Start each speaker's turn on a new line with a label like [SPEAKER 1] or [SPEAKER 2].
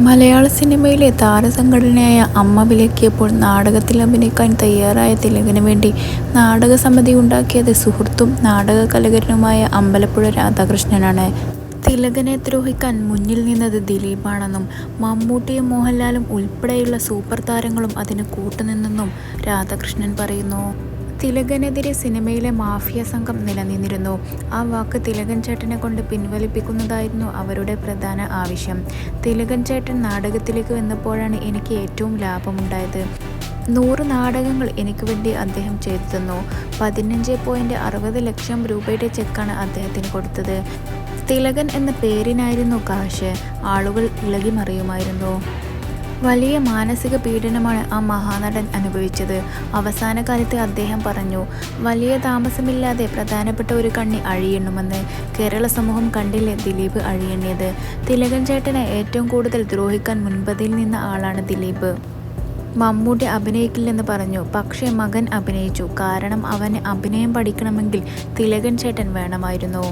[SPEAKER 1] മലയാള സിനിമയിലെ താരസംഘടനയായ അമ്മ വിലക്കിയപ്പോൾ നാടകത്തിൽ അഭിനയിക്കാൻ തയ്യാറായ തിലകന് വേണ്ടി നാടകസമിതി ഉണ്ടാക്കിയത് സുഹൃത്തും നാടക കലാകാരനുമായ അമ്പലപ്പുഴ രാധാകൃഷ്ണനാണ്. തിലകനെ ദ്രോഹിക്കാൻ മുന്നിൽ നിന്നത് ദിലീപാണെന്നും മമ്മൂട്ടിയും മോഹൻലാലും ഉൾപ്പെടെയുള്ള സൂപ്പർ താരങ്ങളും അതിന് കൂട്ടുനിന്നെന്നും രാധാകൃഷ്ണൻ പറയുന്നു. തിലകനെതിരെ സിനിമയിലെ മാഫിയ സംഘം നിലനിന്നിരുന്നു. ആ വാക്ക് തിലകൻ ചേട്ടനെ കൊണ്ട് പിൻവലിപ്പിക്കുന്നതായിരുന്നു അവരുടെ പ്രധാന ആവശ്യം. തിലകൻ ചേട്ടൻ നാടകത്തിലേക്ക് വന്നപ്പോഴാണ് എനിക്ക് ഏറ്റവും ലാഭമുണ്ടായത്. 100 നാടകങ്ങൾ എനിക്ക് വേണ്ടി അദ്ദേഹം ചെയ്തു തന്നു. 15.60 ലക്ഷം രൂപയുടെ ചെക്കാണ് അദ്ദേഹത്തിന് കൊടുത്തത്. തിലകൻ എന്ന പേരിനായിരുന്നു കാശ്. ആളുകൾ ഇളകി മറിയുമായിരുന്നു. വലിയ മാനസിക പീഡനമാണ് ആ മഹാനടൻ അനുഭവിച്ചത്. അവസാന കാലത്ത് അദ്ദേഹം പറഞ്ഞു, വലിയ താമസമില്ലാതെ പ്രധാനപ്പെട്ട ഒരു കണ്ണി അഴിയണമെന്ന്. കേരള സമൂഹം കണ്ടില്ലേ ദിലീപ് അഴിയണിയത്. തിലകൻ ചേട്ടനെ ഏറ്റവും കൂടുതൽ ദ്രോഹിക്കാൻ മുൻപതിൽ നിന്ന ആളാണ് ദിലീപ്. മമ്മൂട്ടി അഭിനയിക്കില്ലെന്ന് പറഞ്ഞു, പക്ഷേ മകൻ അഭിനയിച്ചു. കാരണം അവന് അഭിനയം പഠിക്കണമെങ്കിൽ തിലകൻ ചേട്ടൻ വേണമായിരുന്നു.